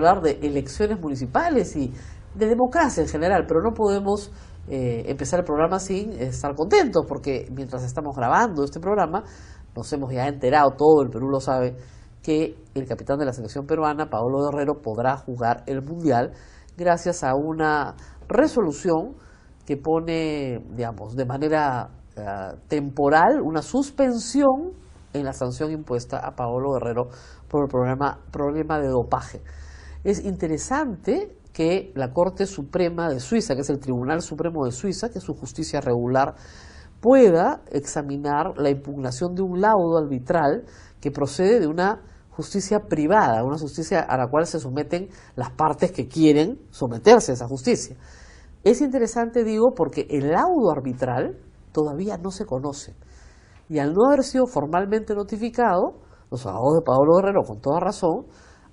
hablar de elecciones municipales y de democracia en general, pero no podemos empezar el programa sin estar contentos, porque mientras estamos grabando este programa, nos hemos ya enterado, todo el Perú lo sabe, que el capitán de la selección peruana, Paolo Guerrero, podrá jugar el Mundial gracias a una resolución que pone, digamos, de manera temporal, una suspensión en la sanción impuesta a Paolo Guerrero por el problema de dopaje. Es interesante que la Corte Suprema de Suiza, que es el Tribunal Supremo de Suiza, que es su justicia regular, pueda examinar la impugnación de un laudo arbitral que procede de una justicia privada, una justicia a la cual se someten las partes que quieren someterse a esa justicia. Es interesante, digo, porque el laudo arbitral todavía no se conoce. Y al no haber sido formalmente notificado, los abogados de Paolo Guerrero, con toda razón,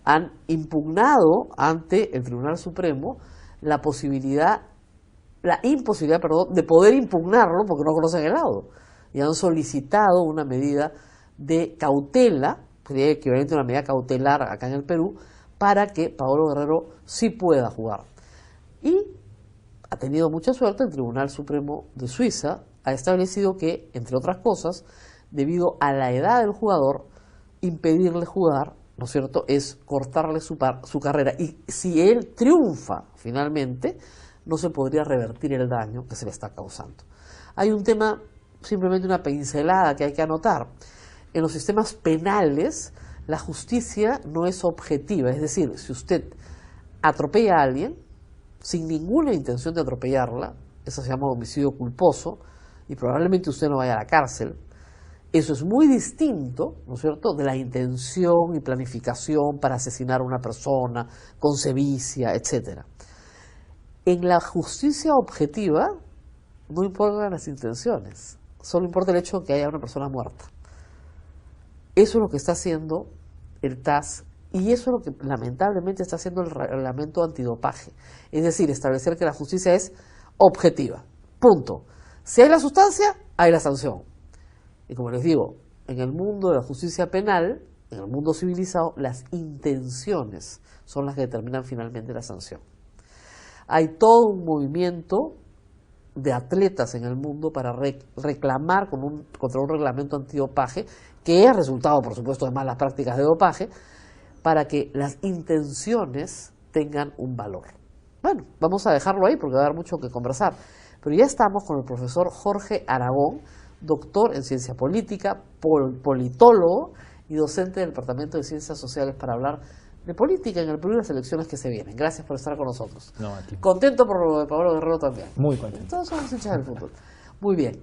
han impugnado ante el Tribunal Supremo la imposibilidad de poder impugnarlo porque no conocen el laudo. Y han solicitado una medida de cautela, sería equivalente a una medida cautelar acá en el Perú, para que Paolo Guerrero sí pueda jugar. Y ha tenido mucha suerte, el Tribunal Supremo de Suiza ha establecido que, entre otras cosas, debido a la edad del jugador, impedirle jugar, ¿no es cierto?, es cortarle su carrera. Y si él triunfa finalmente, no se podría revertir el daño que se le está causando. Hay un tema, simplemente una pincelada que hay que anotar. En los sistemas penales, la justicia no es objetiva. Es decir, si usted atropella a alguien, sin ninguna intención de atropellarla, eso se llama homicidio culposo, y probablemente usted no vaya a la cárcel. Eso es muy distinto, ¿no es cierto?, de la intención y planificación para asesinar a una persona, con sevicia, etc. En la justicia objetiva no importan las intenciones, solo importa el hecho de que haya una persona muerta. Eso es lo que está haciendo el TAS y eso es lo que lamentablemente está haciendo el reglamento antidopaje. Es decir, establecer que la justicia es objetiva. Punto. Si hay la sustancia, hay la sanción. Y como les digo, en el mundo de la justicia penal, en el mundo civilizado, las intenciones son las que determinan finalmente la sanción. Hay todo un movimiento de atletas en el mundo para reclamar contra un reglamento antidopaje, que es resultado, por supuesto, de malas prácticas de dopaje, para que las intenciones tengan un valor. Bueno, vamos a dejarlo ahí porque va a haber mucho que conversar. Pero ya estamos con el profesor Jorge Aragón, doctor en ciencia política, politólogo y docente del Departamento de Ciencias Sociales, para hablar de política en el Perú y las elecciones que se vienen. Gracias por estar con nosotros. No, a ti. Contento por lo de Paolo Guerrero también. Muy contento. Todos somos hinchas del fútbol. Muy bien.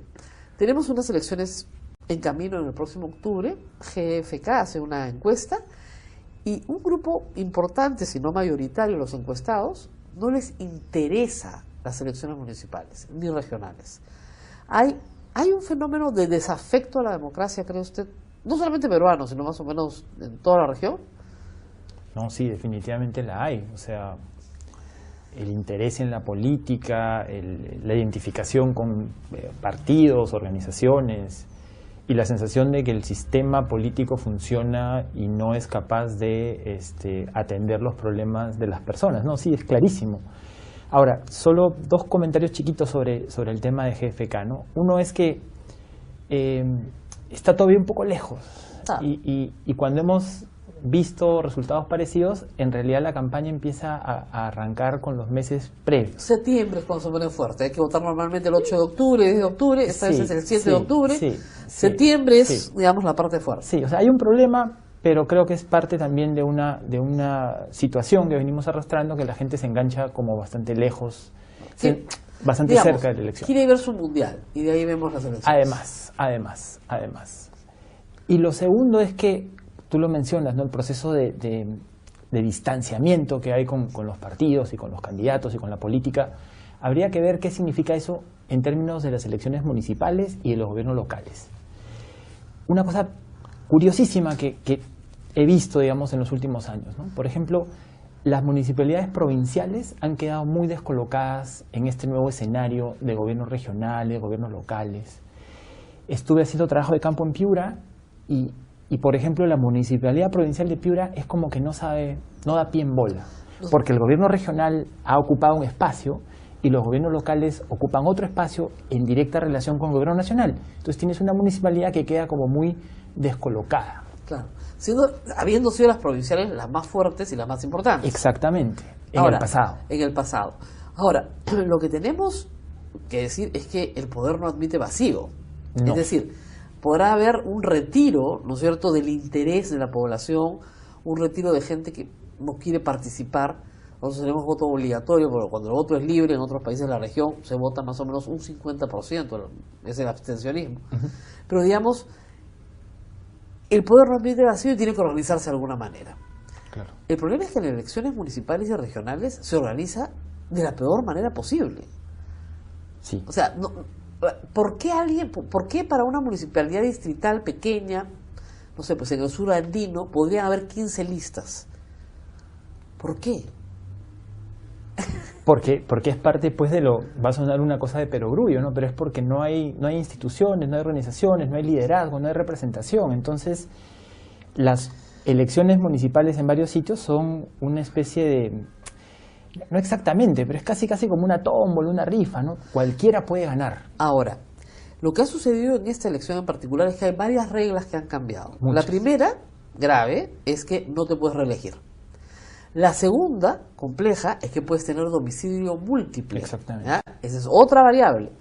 Tenemos unas elecciones en camino en el próximo octubre. GFK hace una encuesta y un grupo importante, si no mayoritario, los encuestados, no les interesa las elecciones municipales ni regionales. Hay un fenómeno de desafecto a la democracia, ¿cree usted? No solamente peruano, sino más o menos en toda la región. No, sí, definitivamente la hay. O sea, el interés en la política, la identificación con partidos, organizaciones, y la sensación de que el sistema político funciona y no es capaz de atender los problemas de las personas. No, sí, es clarísimo. Ahora, solo dos comentarios chiquitos sobre el tema de GFK, ¿no? Uno es que está todavía un poco lejos. Y cuando hemos visto resultados parecidos, en realidad la campaña empieza a arrancar con los meses previos. Septiembre es cuando se pone fuerte. Hay que votar normalmente el 8 de octubre, 10 de octubre, esta vez es el 7 de octubre. Septiembre es, digamos, la parte fuerte. Sí, o sea, hay un problema, pero creo que es parte también de una situación que venimos arrastrando, que la gente se engancha como bastante lejos, bastante digamos, cerca de la elección. Quiere ver su mundial y de ahí vemos las elecciones. Además. Y lo segundo es que, tú lo mencionas, ¿no?, el proceso de distanciamiento que hay con los partidos y con los candidatos y con la política. Habría que ver qué significa eso en términos de las elecciones municipales y de los gobiernos locales. Una cosa curiosísima que he visto, digamos, en los últimos años, ¿no? Por ejemplo, las municipalidades provinciales han quedado muy descolocadas en este nuevo escenario de gobiernos regionales, gobiernos locales. Estuve haciendo trabajo de campo en Piura y Y por ejemplo, la Municipalidad Provincial de Piura es como que no da pie en bola, porque el gobierno regional ha ocupado un espacio y los gobiernos locales ocupan otro espacio en directa relación con el gobierno nacional. Entonces tienes una municipalidad que queda como muy descolocada. Claro, habiendo sido las provinciales las más fuertes y las más importantes. Exactamente, Ahora, el pasado. En el pasado. Ahora, lo que tenemos que decir es que el poder no admite vacío. No. Es decir, podrá haber un retiro, ¿no es cierto?, del interés de la población, un retiro de gente que no quiere participar. Nosotros tenemos voto obligatorio, pero cuando el voto es libre en otros países de la región se vota más o menos un 50%, es el abstencionismo. Pero digamos, el poder no admite vacío y tiene que organizarse de alguna manera. Claro. El problema es que en elecciones municipales y regionales se organiza de la peor manera posible. Sí. O sea, ¿por qué para una municipalidad distrital pequeña, no sé, pues en el sur andino, podrían haber 15 listas? ¿Por qué? Porque es parte pues va a sonar una cosa de perogrullo, ¿no? Pero es porque no hay instituciones, no hay organizaciones, no hay liderazgo, no hay representación. Entonces, las elecciones municipales en varios sitios son una especie de, no exactamente, pero es casi como una tómbola, una rifa, ¿no? Cualquiera puede ganar. Ahora, lo que ha sucedido en esta elección en particular es que hay varias reglas que han cambiado. Muchas. La primera, grave, es que no te puedes reelegir. La segunda, compleja, es que puedes tener domicilio múltiple. Exactamente. ¿Ya? Esa es otra variable.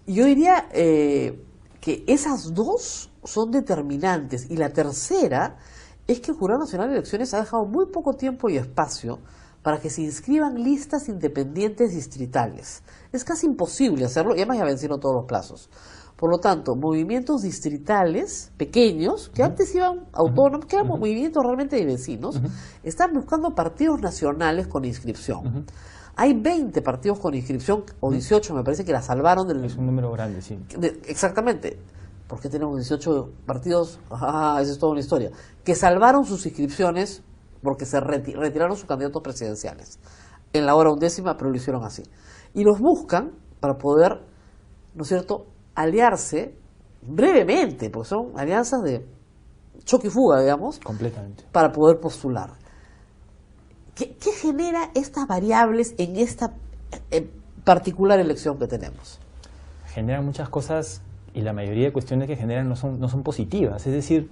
Y yo diría que esas dos son determinantes. Y la tercera es que el Jurado Nacional de Elecciones ha dejado muy poco tiempo y espacio para que se inscriban listas independientes distritales. Es casi imposible hacerlo, y además ya vencieron todos los plazos. Por lo tanto, movimientos distritales pequeños, que antes iban autónomos, que eran movimientos realmente de vecinos, están buscando partidos nacionales con inscripción. Hay 20 partidos con inscripción, o 18 me parece que la salvaron del... Es un número grande, sí. Exactamente. ¿Por qué tenemos 18 partidos? Esa es toda una historia. Que salvaron sus inscripciones porque se retiraron sus candidatos presidenciales. En la hora 11ª, pero lo hicieron así. Y los buscan para poder, ¿no es cierto?, aliarse brevemente, porque son alianzas de choque y fuga, digamos, Completamente. para poder postular. ¿Qué genera estas variables en esta particular elección que tenemos? Generan muchas cosas y la mayoría de cuestiones que generan no son positivas. Es decir,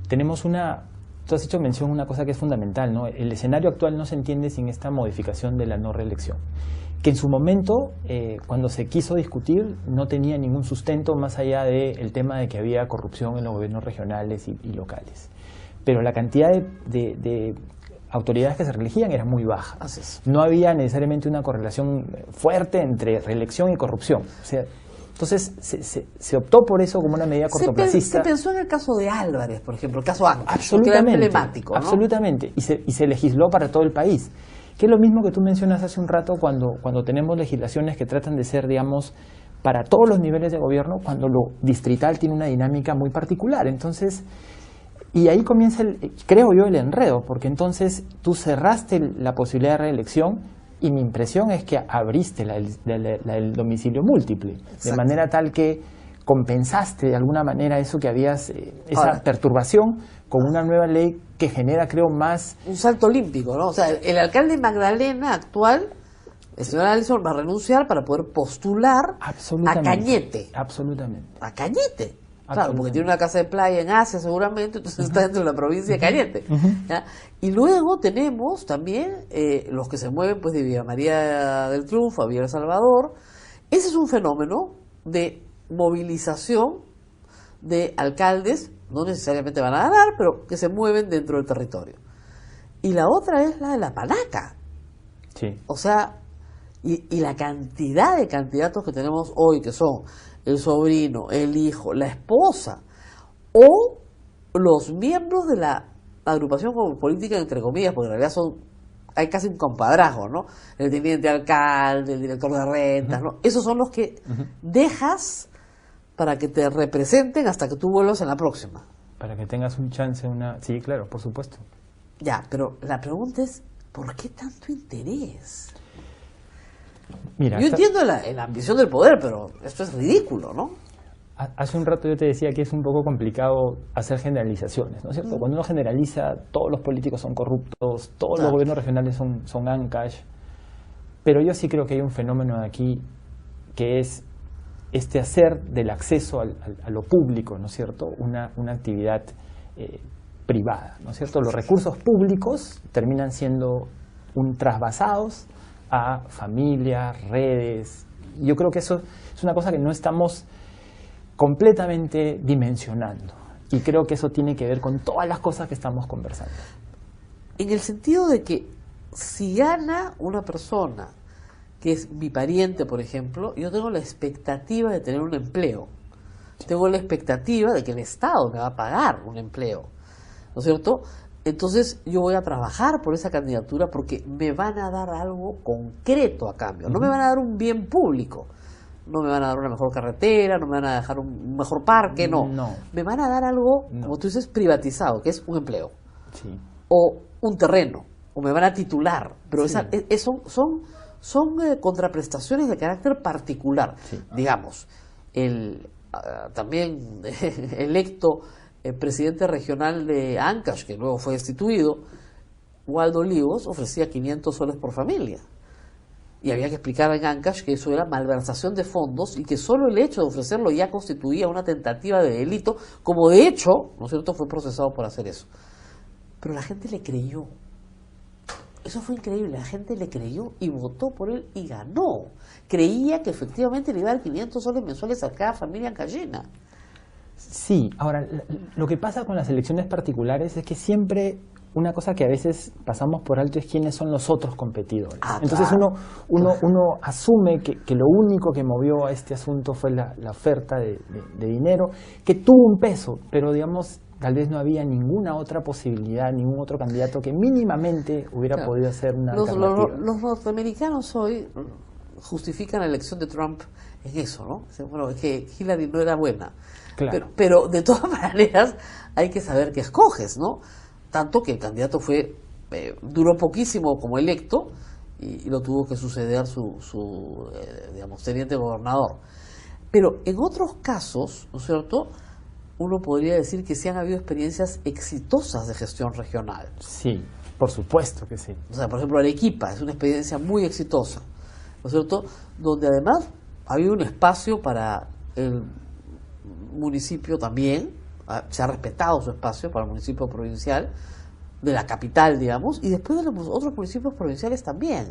tenemos tú has hecho mención a una cosa que es fundamental, ¿no? El escenario actual no se entiende sin esta modificación de la no reelección, que en su momento, cuando se quiso discutir, no tenía ningún sustento más allá del tema de que había corrupción en los gobiernos regionales y locales. Pero la cantidad de autoridades que se reelegían era muy baja. Así es. No había necesariamente una correlación fuerte entre reelección y corrupción. O sea, entonces se optó por eso como una medida cortoplacista. Se pensó en el caso de Álvarez, por ejemplo, el caso Ángel, que era Absolutamente, emblemático, ¿no? Absolutamente, y se legisló para todo el país. Que es lo mismo que tú mencionas hace un rato cuando tenemos legislaciones que tratan de ser, digamos, para todos los niveles de gobierno, cuando lo distrital tiene una dinámica muy particular. Entonces, y ahí comienza, creo yo, el enredo, porque entonces tú cerraste la posibilidad de reelección y mi impresión es que abriste el domicilio múltiple, Exacto. de manera tal que compensaste de alguna manera eso que habías, esa perturbación con una nueva ley que genera, creo, más... Un salto olímpico, ¿no? O sea, el alcalde Magdalena actual, el señor Alison, va a renunciar para poder postular a Cañete. Absolutamente. A Cañete. Claro, porque tiene una casa de playa en Asia seguramente, entonces está dentro de la provincia de Cañete. ¿Ya? Y luego tenemos también los que se mueven pues de Villa María del Triunfo a Villa El Salvador. Ese es un fenómeno de movilización de alcaldes, no necesariamente van a ganar, pero que se mueven dentro del territorio. Y la otra es la de la panaca. Sí. O sea, y la cantidad de candidatos que tenemos hoy, que son el sobrino, el hijo, la esposa, o los miembros de la agrupación política, entre comillas, porque en realidad hay casi un compadrazgo, ¿no? El teniente alcalde, el director de rentas, ¿no? Esos son los que dejas para que te representen hasta que tú vuelvas en la próxima. Para que tengas un chance, Sí, claro, por supuesto. Ya, pero la pregunta es, ¿por qué tanto interés? Mira, Yo entiendo la ambición del poder, pero esto es ridículo, ¿no? Hace un rato yo te decía que es un poco complicado hacer generalizaciones, ¿no es cierto? Cuando uno generaliza, todos los políticos son corruptos, todos los gobiernos regionales son Ancash, pero yo sí creo que hay un fenómeno de aquí que es este hacer del acceso a lo público, ¿no es cierto?, una actividad privada, ¿no es cierto? Los recursos públicos terminan siendo trasvasados a familias, redes. Yo creo que eso es una cosa que no estamos completamente dimensionando, y creo que eso tiene que ver con todas las cosas que estamos conversando. En el sentido de que si gana una persona que es mi pariente, por ejemplo, yo tengo la expectativa de tener un empleo. Tengo la expectativa de que el Estado me va a pagar un empleo, ¿no es cierto? Entonces yo voy a trabajar por esa candidatura porque me van a dar algo concreto a cambio. No me van a dar un bien público, no me van a dar una mejor carretera, no me van a dejar un mejor parque, no. Me van a dar algo, como tú dices, privatizado, que es un empleo. Sí. O un terreno, o me van a titular. Pero sí, son contraprestaciones de carácter particular. Sí. Digamos, también electo presidente regional de Ancash, que luego fue destituido, Waldo Olivos, ofrecía 500 soles por familia. Y había que explicar en Ancash que eso era malversación de fondos y que solo el hecho de ofrecerlo ya constituía una tentativa de delito, como de hecho, ¿no es cierto?, fue procesado por hacer eso. Pero la gente le creyó. Eso fue increíble, la gente le creyó y votó por él y ganó. Creía que efectivamente le iba a dar 500 soles mensuales a cada familia ancallena. Sí, ahora, lo que pasa con las elecciones particulares es que siempre una cosa que a veces pasamos por alto es quiénes son los otros competidores. Entonces uno asume que lo único que movió a este asunto fue la oferta de dinero, que tuvo un peso, pero digamos, tal vez no había ninguna otra posibilidad, ningún otro candidato que mínimamente hubiera podido hacer una alternativa. Los norteamericanos hoy justifican la elección de Trump en eso, ¿no? Bueno, es que Hillary no era buena. Claro. Pero de todas maneras hay que saber qué escoges, ¿no? Tanto que el candidato duró poquísimo como electo y lo tuvo que suceder su digamos, teniente gobernador. Pero en otros casos, ¿no es cierto?, uno podría decir que sí han habido experiencias exitosas de gestión regional. Sí, por supuesto que sí. O sea, por ejemplo, Arequipa es una experiencia muy exitosa, ¿no es cierto?, donde además ha habido un espacio para el municipio también, se ha respetado su espacio para el municipio provincial, de la capital, digamos, y después de los otros municipios provinciales también.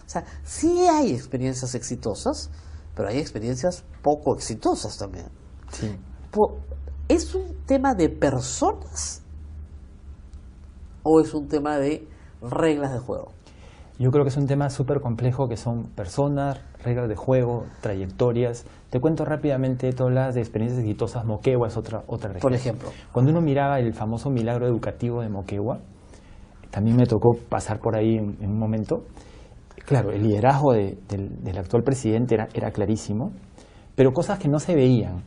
O sea, sí hay experiencias exitosas, pero hay experiencias poco exitosas también. Sí. ¿Es un tema de personas o es un tema de reglas de juego? Yo creo que es un tema súper complejo, que son personas, reglas de juego, trayectorias. Te cuento rápidamente, tú hablas de experiencias exitosas. Moquegua es otra región. Por ejemplo. Cuando uno miraba el famoso milagro educativo de Moquegua, también me tocó pasar por ahí en un momento. Claro, el liderazgo del actual presidente era clarísimo, pero cosas que no se veían.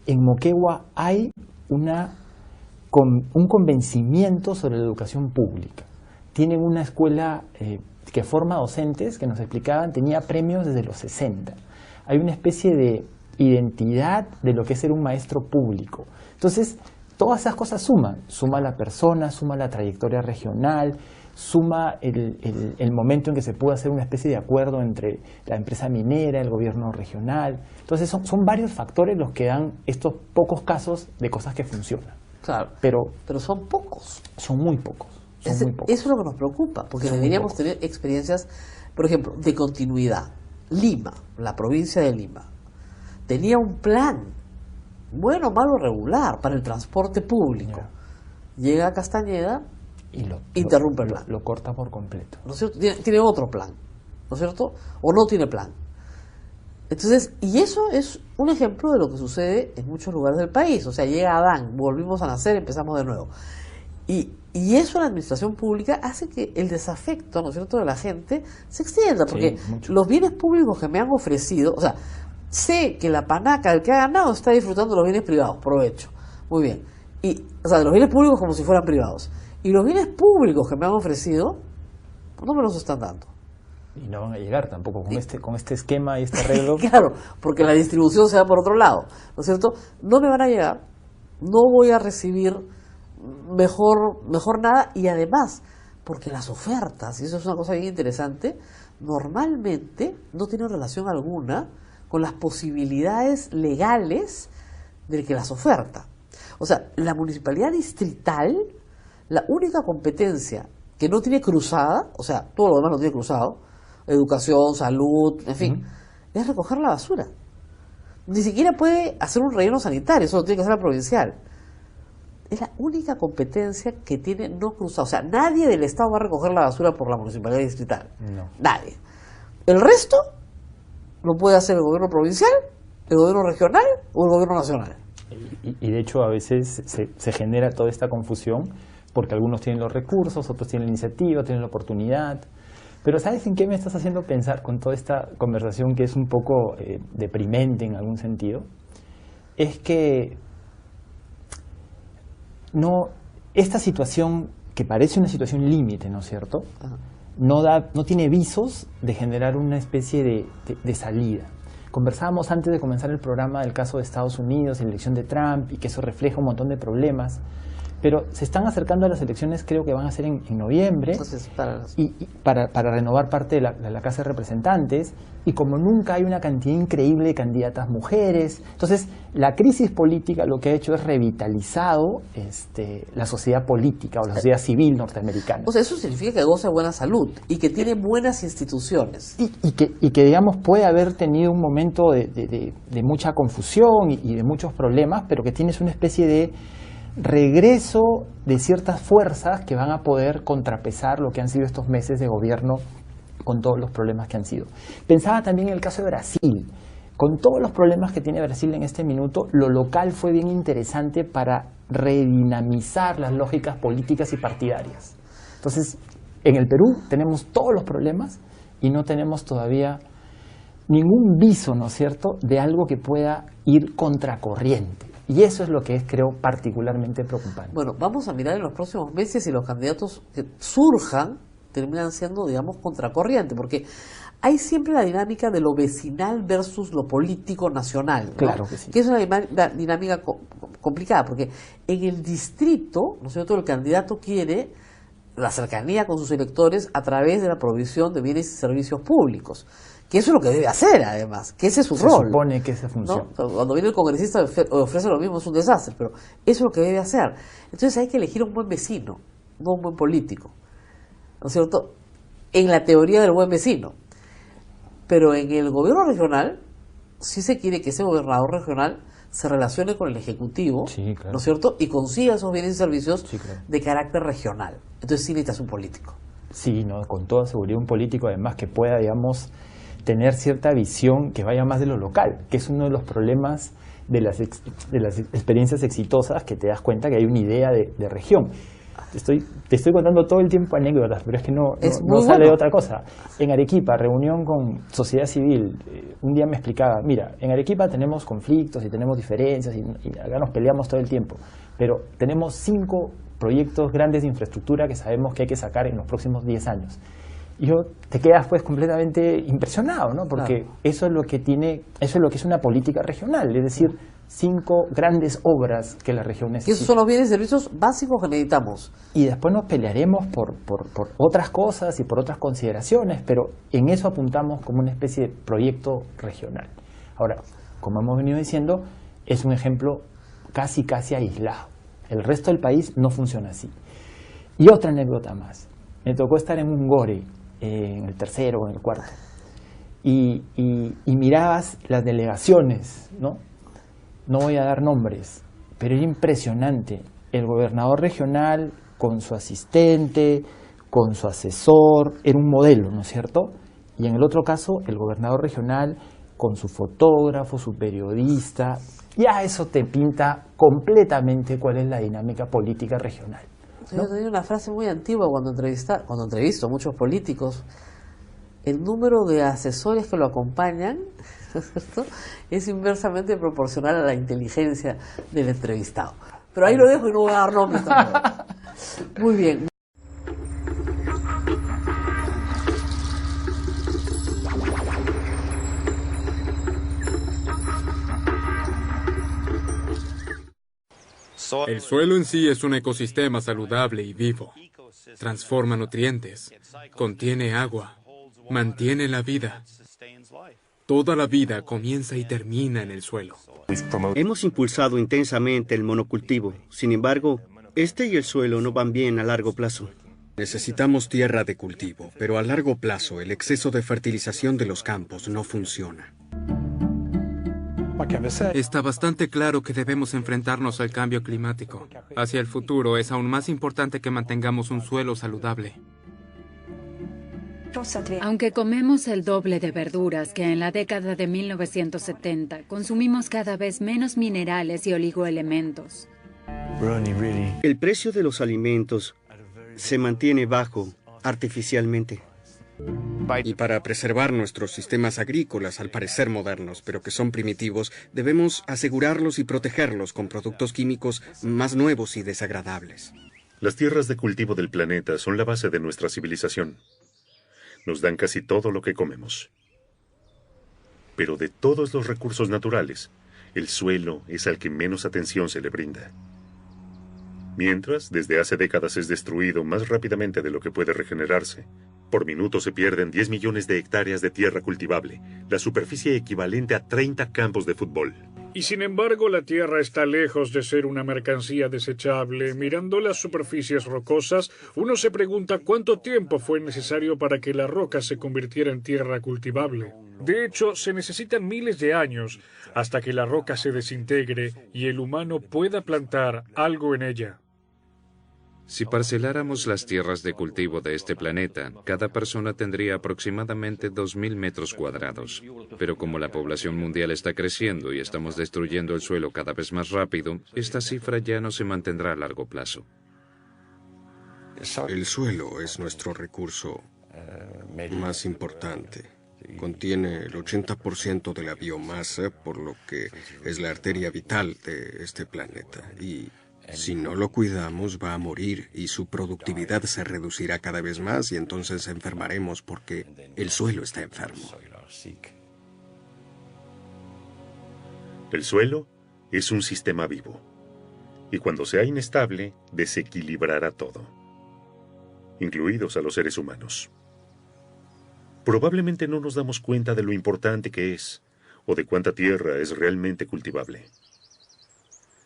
En Moquegua hay un convencimiento sobre la educación pública. Tienen una escuela que forma docentes, que nos explicaban, tenía premios desde los 60. Hay una especie de identidad de lo que es ser un maestro público. Entonces, todas esas cosas suma la persona, suma la trayectoria regional, suma el momento en que se pudo hacer una especie de acuerdo entre la empresa minera, el gobierno regional. Entonces son varios factores los que dan estos pocos casos de cosas que funcionan. Claro, pero son pocos. Son muy pocos. Eso es lo que nos preocupa, porque deberíamos tener experiencias, por ejemplo, de continuidad. Lima, la provincia de Lima, tenía un plan, bueno, malo, regular, para el transporte público. Llega a Castañeda y interrumpe el plan. Lo corta por completo. ¿No es cierto? Tiene otro plan, ¿no es cierto? O no tiene plan. Entonces, y eso es un ejemplo de lo que sucede en muchos lugares del país. O sea, llega Adán, volvimos a nacer, empezamos de nuevo. Y eso en la administración pública hace que el desafecto, ¿no es cierto?, de la gente se extienda, porque los bienes públicos que me han ofrecido, o sea, sé que la panaca del que ha ganado está disfrutando los bienes privados, provecho, muy bien, o sea, de los bienes públicos como si fueran privados, y los bienes públicos que me han ofrecido no me los están dando. Y no van a llegar tampoco con este esquema y este arreglo. Claro, porque la distribución se da por otro lado, ¿no es cierto? No me van a llegar, no voy a recibir mejor nada, y además, porque las ofertas, y eso es una cosa bien interesante, normalmente no tienen relación alguna con las posibilidades legales del que las oferta. O sea, la municipalidad distrital, la única competencia que no tiene cruzada, o sea, todo lo demás no tiene cruzado, educación, salud, en fin, es recoger la basura. Ni siquiera puede hacer un relleno sanitario, eso lo tiene que hacer la provincial. Es la única competencia que tiene no cruzada. O sea, nadie del Estado va a recoger la basura por la municipalidad distrital. No. Nadie. El resto lo puede hacer el gobierno provincial, el gobierno regional o el gobierno nacional. Y de hecho a veces se genera toda esta confusión porque algunos tienen los recursos, otros tienen la iniciativa, tienen la oportunidad. Pero ¿sabes en qué me estás haciendo pensar con toda esta conversación que es un poco deprimente en algún sentido? Es que esta situación, que parece una situación límite, ¿no es cierto?, no tiene visos de generar una especie de salida. Conversábamos antes de comenzar el programa del caso de Estados Unidos, la elección de Trump, y que eso refleja un montón de problemas. Pero se están acercando a las elecciones, creo que van a ser en noviembre. Entonces, para renovar parte de la Casa de Representantes, y como nunca hay una cantidad increíble de candidatas mujeres. Entonces, la crisis política lo que ha hecho es revitalizado la sociedad política o la sociedad civil norteamericana. O sea, eso significa que goza de buena salud y que tiene buenas instituciones. Y que digamos, puede haber tenido un momento de mucha confusión y de muchos problemas, pero que tienes una especie de regreso de ciertas fuerzas que van a poder contrapesar lo que han sido estos meses de gobierno con todos los problemas que han sido. Pensaba también en el caso de Brasil. Con todos los problemas que tiene Brasil en este minuto, lo local fue bien interesante para redinamizar las lógicas políticas y partidarias. Entonces, en el Perú tenemos todos los problemas y no tenemos todavía ningún viso, ¿no es cierto?, de algo que pueda ir contracorriente. Y eso es lo que es, creo, particularmente preocupante. Bueno, vamos a mirar en los próximos meses si los candidatos que surjan terminan siendo, digamos, contracorriente, porque hay siempre la dinámica de lo vecinal versus lo político nacional, ¿no? Claro que sí. Que es una dinámica complicada, porque en el distrito, ¿no es cierto?, el candidato quiere la cercanía con sus electores a través de la provisión de bienes y servicios públicos. Que eso es lo que debe hacer, además, que ese es su rol. Se supone que esa función. ¿No? Cuando viene el congresista ofrece lo mismo, es un desastre, pero eso es lo que debe hacer. Entonces hay que elegir un buen vecino, no un buen político, ¿no es cierto?, en la teoría del buen vecino. Pero en el gobierno regional, sí se quiere que ese gobernador regional se relacione con el Ejecutivo, sí, claro, ¿no es cierto?, y consiga esos bienes y servicios, sí, claro, de carácter regional. Entonces sí necesitas un político. Sí, no, con toda seguridad un político, además, que pueda, digamos, tener cierta visión que vaya más de lo local, que es uno de los problemas de las experiencias exitosas, que te das cuenta que hay una idea de región. Te estoy contando todo el tiempo anécdotas, pero es que no sale de otra cosa. En Arequipa, reunión con sociedad civil, un día me explicaba, mira, en Arequipa tenemos conflictos y tenemos diferencias y acá nos peleamos todo el tiempo, pero tenemos 5 proyectos grandes de infraestructura que sabemos que hay que sacar en los próximos 10 años. Y te quedas pues completamente impresionado, ¿no? Porque claro, eso es lo que es una política regional, es decir, 5 grandes obras que la región necesita. Y esos son los bienes y servicios básicos que necesitamos. Y después nos pelearemos por otras cosas y por otras consideraciones, pero en eso apuntamos como una especie de proyecto regional. Ahora, como hemos venido diciendo, es un ejemplo casi aislado. El resto del país no funciona así. Y otra anécdota más. Me tocó estar en un gore, en el tercero o en el cuarto, y mirabas las delegaciones, ¿no? No voy a dar nombres, pero era impresionante. El gobernador regional con su asistente, con su asesor, era un modelo, ¿no es cierto? Y en el otro caso, el gobernador regional con su fotógrafo, su periodista. Ya eso te pinta completamente cuál es la dinámica política regional, ¿no? Yo tenía una frase muy antigua cuando entrevisto a muchos políticos. El número de asesores que lo acompañan, ¿no es cierto?, es inversamente proporcional a la inteligencia del entrevistado. Pero ahí lo dejo y no voy a dar nombres tampoco. Muy bien. El suelo en sí es un ecosistema saludable y vivo. Transforma nutrientes, contiene agua, mantiene la vida. Toda la vida comienza y termina en el suelo. Hemos impulsado intensamente el monocultivo. Sin embargo, este y el suelo no van bien a largo plazo. Necesitamos tierra de cultivo, pero a largo plazo el exceso de fertilización de los campos no funciona. Está bastante claro que debemos enfrentarnos al cambio climático. Hacia el futuro es aún más importante que mantengamos un suelo saludable. Aunque comemos el doble de verduras que en la década de 1970, consumimos cada vez menos minerales y oligoelementos. El precio de los alimentos se mantiene bajo artificialmente. Y para preservar nuestros sistemas agrícolas, al parecer modernos, pero que son primitivos, debemos asegurarlos y protegerlos con productos químicos más nuevos y desagradables. Las tierras de cultivo del planeta son la base de nuestra civilización. Nos dan casi todo lo que comemos. Pero de todos los recursos naturales, el suelo es al que menos atención se le brinda. Mientras, desde hace décadas es destruido más rápidamente de lo que puede regenerarse. Por minuto se pierden 10 millones de hectáreas de tierra cultivable, la superficie equivalente a 30 campos de fútbol. Y sin embargo, la tierra está lejos de ser una mercancía desechable. Mirando las superficies rocosas, uno se pregunta cuánto tiempo fue necesario para que la roca se convirtiera en tierra cultivable. De hecho, se necesitan miles de años hasta que la roca se desintegre y el humano pueda plantar algo en ella. Si parceláramos las tierras de cultivo de este planeta, cada persona tendría aproximadamente 2.000 metros cuadrados. Pero como la población mundial está creciendo y estamos destruyendo el suelo cada vez más rápido, esta cifra ya no se mantendrá a largo plazo. El suelo es nuestro recurso más importante. Contiene el 80% de la biomasa, por lo que es la arteria vital de este planeta. Y si no lo cuidamos, va a morir y su productividad se reducirá cada vez más y entonces enfermaremos porque el suelo está enfermo. El suelo es un sistema vivo y cuando sea inestable, desequilibrará todo, incluidos a los seres humanos. Probablemente no nos damos cuenta de lo importante que es o de cuánta tierra es realmente cultivable.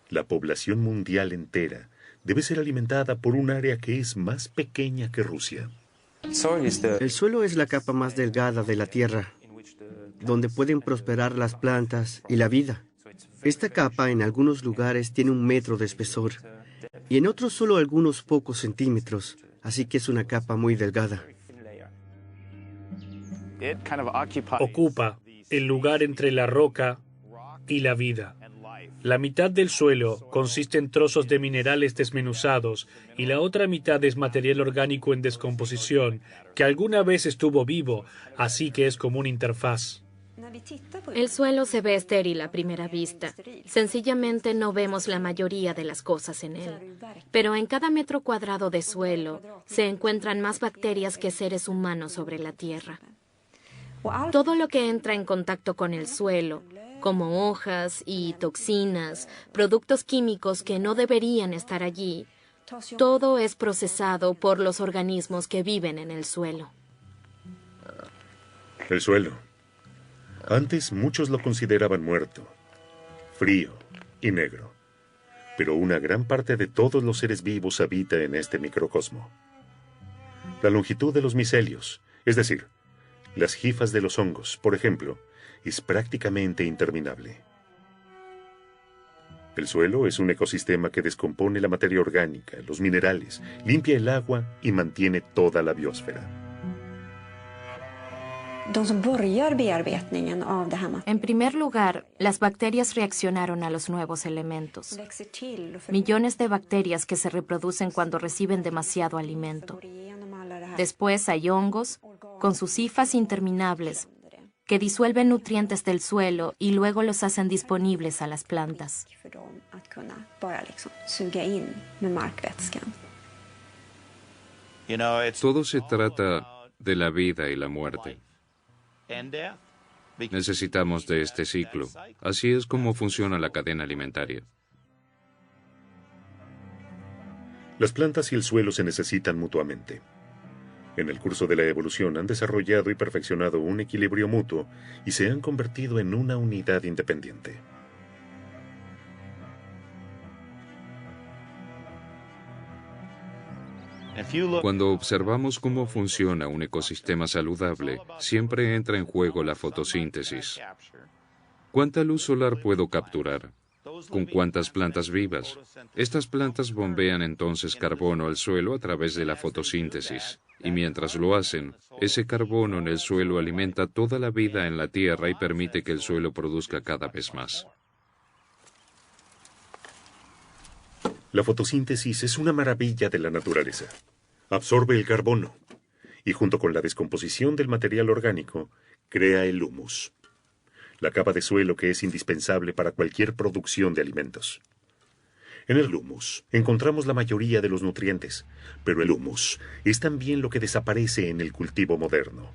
La población mundial entera debe ser alimentada por un área que es más pequeña que Rusia. El suelo es la capa más delgada de la tierra, donde pueden prosperar las plantas y la vida. Esta capa en algunos lugares tiene 1 metro de espesor y en otros solo algunos pocos centímetros, así que es una capa muy delgada. Ocupa el lugar entre la roca y la vida. La mitad del suelo consiste en trozos de minerales desmenuzados y la otra mitad es material orgánico en descomposición que alguna vez estuvo vivo, así que es como una interfaz. El suelo se ve estéril a primera vista. Sencillamente no vemos la mayoría de las cosas en él. Pero en cada metro cuadrado de suelo se encuentran más bacterias que seres humanos sobre la Tierra. Todo lo que entra en contacto con el suelo, como hojas y toxinas, productos químicos que no deberían estar allí, todo es procesado por los organismos que viven en el suelo. El suelo. Antes muchos lo consideraban muerto, frío y negro. Pero una gran parte de todos los seres vivos habita en este microcosmo. La longitud de los micelios, es decir, las hifas de los hongos, por ejemplo, es prácticamente interminable. El suelo es un ecosistema que descompone la materia orgánica, los minerales, limpia el agua y mantiene toda la biosfera. En primer lugar, las bacterias reaccionaron a los nuevos elementos. Millones de bacterias que se reproducen cuando reciben demasiado alimento. Después hay hongos, con sus hifas interminables, que disuelven nutrientes del suelo y luego los hacen disponibles a las plantas. Todo se trata de la vida y la muerte. Necesitamos de este ciclo. Así es como funciona la cadena alimentaria. Las plantas y el suelo se necesitan mutuamente. En el curso de la evolución han desarrollado y perfeccionado un equilibrio mutuo y se han convertido en una unidad independiente. Cuando observamos cómo funciona un ecosistema saludable, siempre entra en juego la fotosíntesis. ¿Cuánta luz solar puedo capturar? ¿Con cuántas plantas vivas? Estas plantas bombean entonces carbono al suelo a través de la fotosíntesis. Y mientras lo hacen, ese carbono en el suelo alimenta toda la vida en la tierra y permite que el suelo produzca cada vez más. La fotosíntesis es una maravilla de la naturaleza. Absorbe el carbono y junto con la descomposición del material orgánico, crea el humus, la capa de suelo que es indispensable para cualquier producción de alimentos. En el humus encontramos la mayoría de los nutrientes, pero el humus es también lo que desaparece en el cultivo moderno.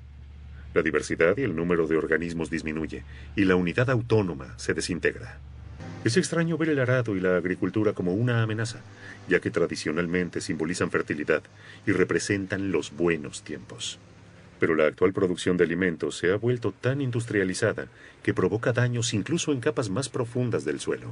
La diversidad y el número de organismos disminuye y la unidad autónoma se desintegra. Es extraño ver el arado y la agricultura como una amenaza, ya que tradicionalmente simbolizan fertilidad y representan los buenos tiempos. Pero la actual producción de alimentos se ha vuelto tan industrializada que provoca daños incluso en capas más profundas del suelo.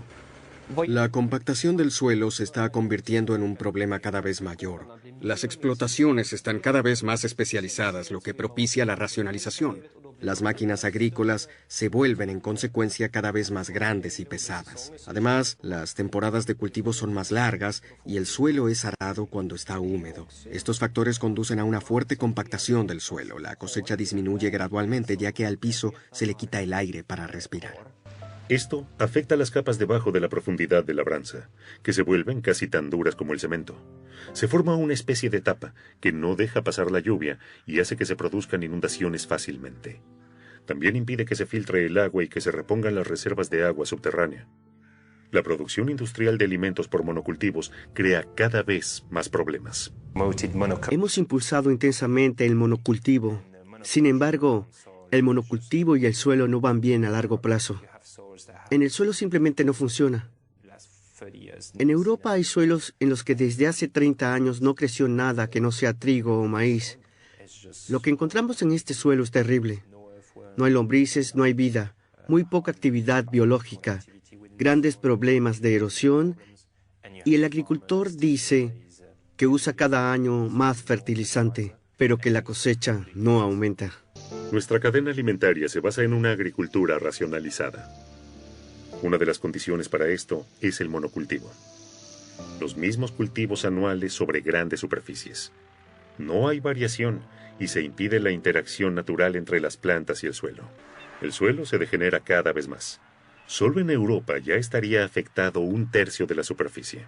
La compactación del suelo se está convirtiendo en un problema cada vez mayor. Las explotaciones están cada vez más especializadas, lo que propicia la racionalización. Las máquinas agrícolas se vuelven en consecuencia cada vez más grandes y pesadas. Además, las temporadas de cultivo son más largas y el suelo es arado cuando está húmedo. Estos factores conducen a una fuerte compactación del suelo. La cosecha disminuye gradualmente ya que al piso se le quita el aire para respirar. Esto afecta las capas debajo de la profundidad de labranza, que se vuelven casi tan duras como el cemento. Se forma una especie de tapa que no deja pasar la lluvia y hace que se produzcan inundaciones fácilmente. También impide que se filtre el agua y que se repongan las reservas de agua subterránea. La producción industrial de alimentos por monocultivos crea cada vez más problemas. Hemos impulsado intensamente el monocultivo. Sin embargo, el monocultivo y el suelo no van bien a largo plazo. En el suelo simplemente no funciona. En Europa hay suelos en los que desde hace 30 años no creció nada que no sea trigo o maíz. Lo que encontramos en este suelo es terrible. No hay lombrices, no hay vida, muy poca actividad biológica, grandes problemas de erosión, y el agricultor dice que usa cada año más fertilizante, pero que la cosecha no aumenta. Nuestra cadena alimentaria se basa en una agricultura racionalizada. Una de las condiciones para esto es el monocultivo. Los mismos cultivos anuales sobre grandes superficies. No hay variación y se impide la interacción natural entre las plantas y el suelo. El suelo se degenera cada vez más. Solo en Europa ya estaría afectado 1/3 de la superficie.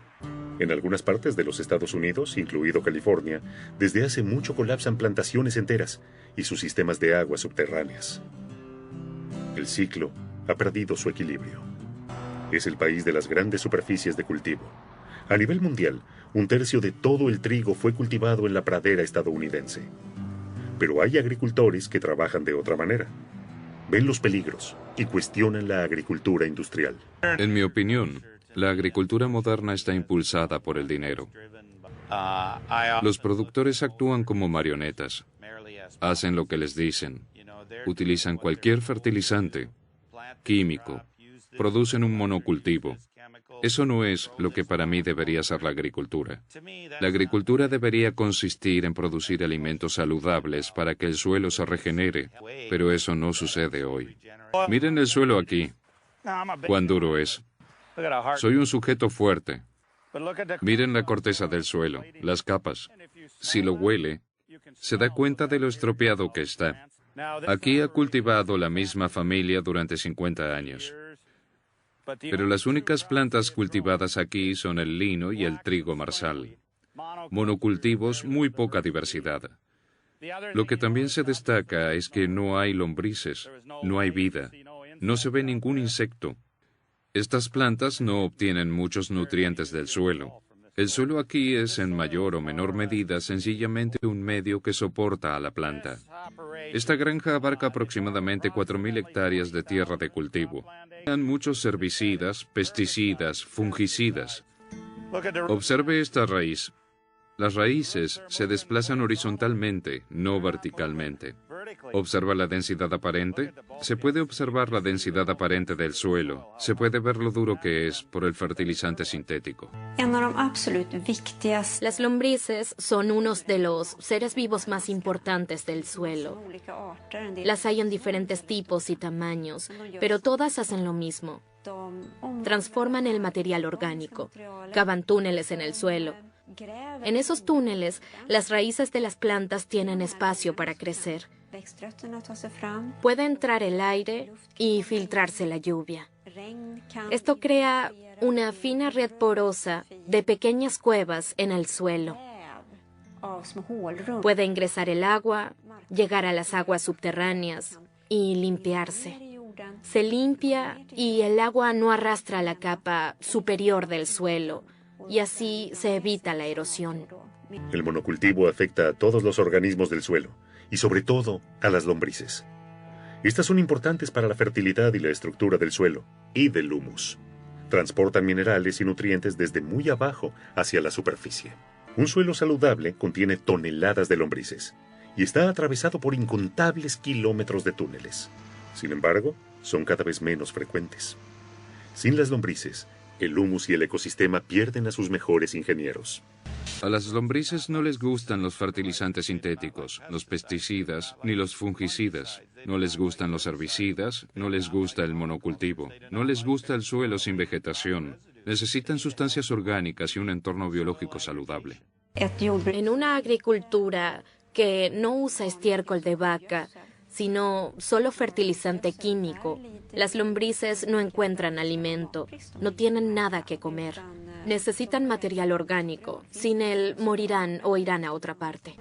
En algunas partes de los Estados Unidos, incluido California, desde hace mucho colapsan plantaciones enteras y sus sistemas de aguas subterráneas. El ciclo ha perdido su equilibrio. Es el país de las grandes superficies de cultivo. A nivel mundial, 1/3 de todo el trigo fue cultivado en la pradera estadounidense. Pero hay agricultores que trabajan de otra manera. Ven los peligros y cuestionan la agricultura industrial. En mi opinión, la agricultura moderna está impulsada por el dinero. Los productores actúan como marionetas. Hacen lo que les dicen. Utilizan cualquier fertilizante, químico. Producen un monocultivo. Eso no es lo que para mí debería ser la agricultura. La agricultura debería consistir en producir alimentos saludables para que el suelo se regenere, pero eso no sucede hoy. Miren el suelo aquí. Cuán duro es. Soy un sujeto fuerte. Miren la corteza del suelo, las capas. Si lo huele, se da cuenta de lo estropeado que está. Aquí ha cultivado la misma familia durante 50 años. Pero las únicas plantas cultivadas aquí son el lino y el trigo marsal. Monocultivos, muy poca diversidad. Lo que también se destaca es que no hay lombrices, no hay vida, no se ve ningún insecto. Estas plantas no obtienen muchos nutrientes del suelo. El suelo aquí es en mayor o menor medida sencillamente un medio que soporta a la planta. Esta granja abarca aproximadamente 4.000 hectáreas de tierra de cultivo. Hay muchos herbicidas, pesticidas, fungicidas. Observe esta raíz. Las raíces se desplazan horizontalmente, no verticalmente. ¿Observa la densidad aparente? Se puede observar la densidad aparente del suelo. Se puede ver lo duro que es por el fertilizante sintético. Las lombrices son unos de los seres vivos más importantes del suelo. Las hay en diferentes tipos y tamaños, pero todas hacen lo mismo. Transforman el material orgánico, cavan túneles en el suelo. En esos túneles, las raíces de las plantas tienen espacio para crecer. Puede entrar el aire y filtrarse la lluvia. Esto crea una fina red porosa de pequeñas cuevas en el suelo. Puede ingresar el agua, llegar a las aguas subterráneas y limpiarse. Se limpia y el agua no arrastra la capa superior del suelo, y así se evita la erosión. El monocultivo afecta a todos los organismos del suelo, y sobre todo a las lombrices. Estas son importantes para la fertilidad y la estructura del suelo y del humus. Transportan minerales y nutrientes desde muy abajo hacia la superficie. Un suelo saludable contiene toneladas de lombrices y está atravesado por incontables kilómetros de túneles. Sin embargo, son cada vez menos frecuentes. Sin las lombrices, el humus y el ecosistema pierden a sus mejores ingenieros. A las lombrices no les gustan los fertilizantes sintéticos, los pesticidas ni los fungicidas. No les gustan los herbicidas, no les gusta el monocultivo, no les gusta el suelo sin vegetación. Necesitan sustancias orgánicas y un entorno biológico saludable. En una agricultura que no usa estiércol de vaca, sino solo fertilizante químico, las lombrices no encuentran alimento, no tienen nada que comer. Necesitan material orgánico, sin él morirán o irán a otra parte.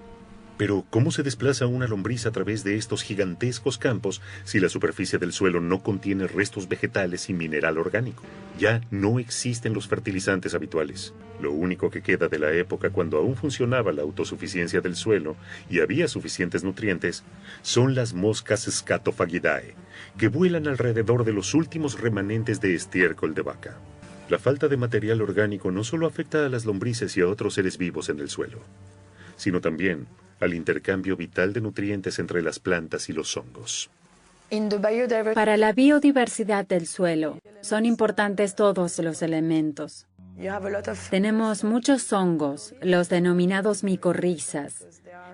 Pero, ¿cómo se desplaza una lombriz a través de estos gigantescos campos si la superficie del suelo no contiene restos vegetales y mineral orgánico? Ya no existen los fertilizantes habituales. Lo único que queda de la época cuando aún funcionaba la autosuficiencia del suelo y había suficientes nutrientes son las moscas Scatophagidae, que vuelan alrededor de los últimos remanentes de estiércol de vaca. La falta de material orgánico no solo afecta a las lombrices y a otros seres vivos en el suelo, sino también al intercambio vital de nutrientes entre las plantas y los hongos. Para la biodiversidad del suelo, son importantes todos los elementos. Tenemos muchos hongos, los denominados micorrizas,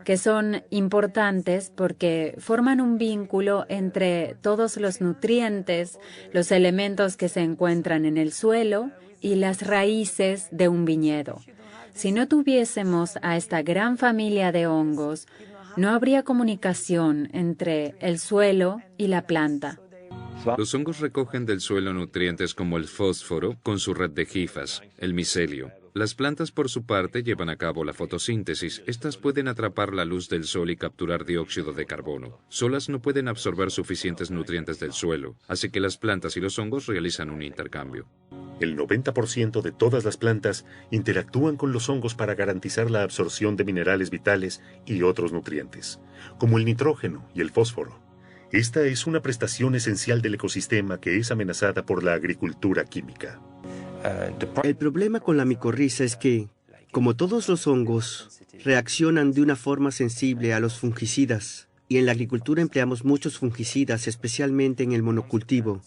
que son importantes porque forman un vínculo entre todos los nutrientes, los elementos que se encuentran en el suelo y las raíces de un viñedo. Si no tuviésemos a esta gran familia de hongos, no habría comunicación entre el suelo y la planta. Los hongos recogen del suelo nutrientes como el fósforo con su red de hifas, el micelio. Las plantas, por su parte, llevan a cabo la fotosíntesis. Estas pueden atrapar la luz del sol y capturar dióxido de carbono. Solas no pueden absorber suficientes nutrientes del suelo, así que las plantas y los hongos realizan un intercambio. El 90% de todas las plantas interactúan con los hongos para garantizar la absorción de minerales vitales y otros nutrientes, como el nitrógeno y el fósforo. Esta es una prestación esencial del ecosistema que es amenazada por la agricultura química. El problema con la micorriza es que, como todos los hongos, reaccionan de una forma sensible a los fungicidas, y en la agricultura empleamos muchos fungicidas, especialmente en el monocultivo.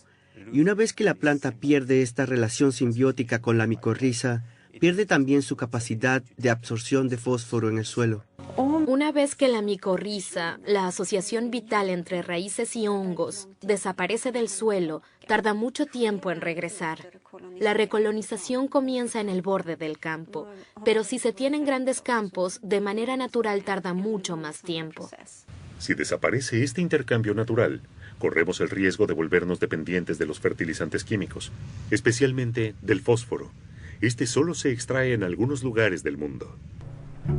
Y una vez que la planta pierde esta relación simbiótica con la micorriza, pierde también su capacidad de absorción de fósforo en el suelo. Una vez que la micorriza, la asociación vital entre raíces y hongos, desaparece del suelo, tarda mucho tiempo en regresar. La recolonización comienza en el borde del campo, pero si se tienen grandes campos, de manera natural tarda mucho más tiempo. Si desaparece este intercambio natural, corremos el riesgo de volvernos dependientes de los fertilizantes químicos, especialmente del fósforo. Este solo se extrae en algunos lugares del mundo.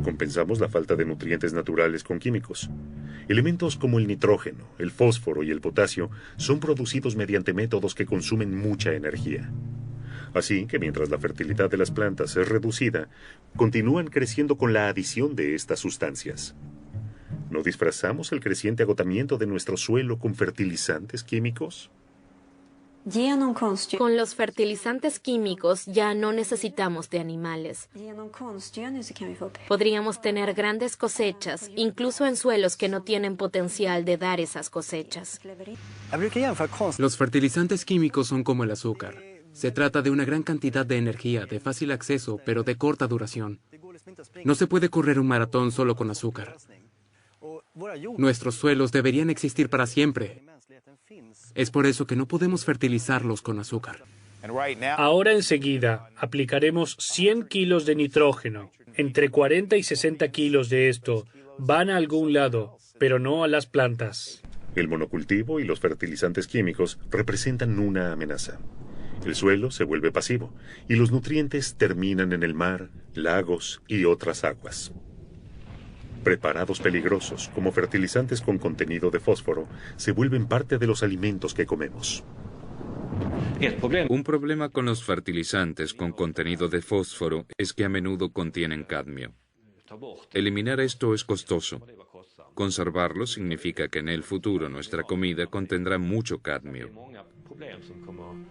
Compensamos la falta de nutrientes naturales con químicos. Elementos como el nitrógeno, el fósforo y el potasio son producidos mediante métodos que consumen mucha energía. Así que mientras la fertilidad de las plantas es reducida, continúan creciendo con la adición de estas sustancias. ¿No disfrazamos el creciente agotamiento de nuestro suelo con fertilizantes químicos? Con los fertilizantes químicos ya no necesitamos de animales. Podríamos tener grandes cosechas, incluso en suelos que no tienen potencial de dar esas cosechas. Los fertilizantes químicos son como el azúcar. Se trata de una gran cantidad de energía, de fácil acceso, pero de corta duración. No se puede correr un maratón solo con azúcar. Nuestros suelos deberían existir para siempre. Es por eso que no podemos fertilizarlos con azúcar. Ahora enseguida aplicaremos 100 kilos de nitrógeno. Entre 40 y 60 kilos de esto van a algún lado, pero no a las plantas. El monocultivo y los fertilizantes químicos representan una amenaza. El suelo se vuelve pasivo y los nutrientes terminan en el mar, lagos y otras aguas. Preparados peligrosos como fertilizantes con contenido de fósforo se vuelven parte de los alimentos que comemos. Un problema con los fertilizantes con contenido de fósforo es que a menudo contienen cadmio. Eliminar esto es costoso. Conservarlo significa que en el futuro nuestra comida contendrá mucho cadmio.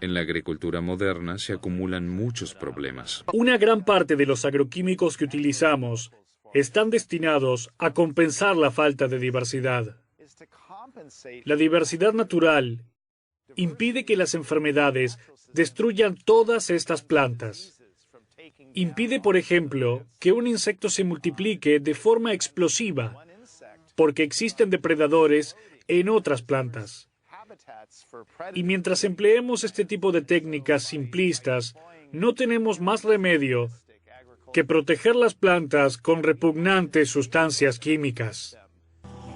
En la agricultura moderna se acumulan muchos problemas. Una gran parte de los agroquímicos que utilizamos están destinados a compensar la falta de diversidad. La diversidad natural impide que las enfermedades destruyan todas estas plantas. Impide, por ejemplo, que un insecto se multiplique de forma explosiva, porque existen depredadores en otras plantas. Y mientras empleemos este tipo de técnicas simplistas, no tenemos más remedio que proteger las plantas con repugnantes sustancias químicas.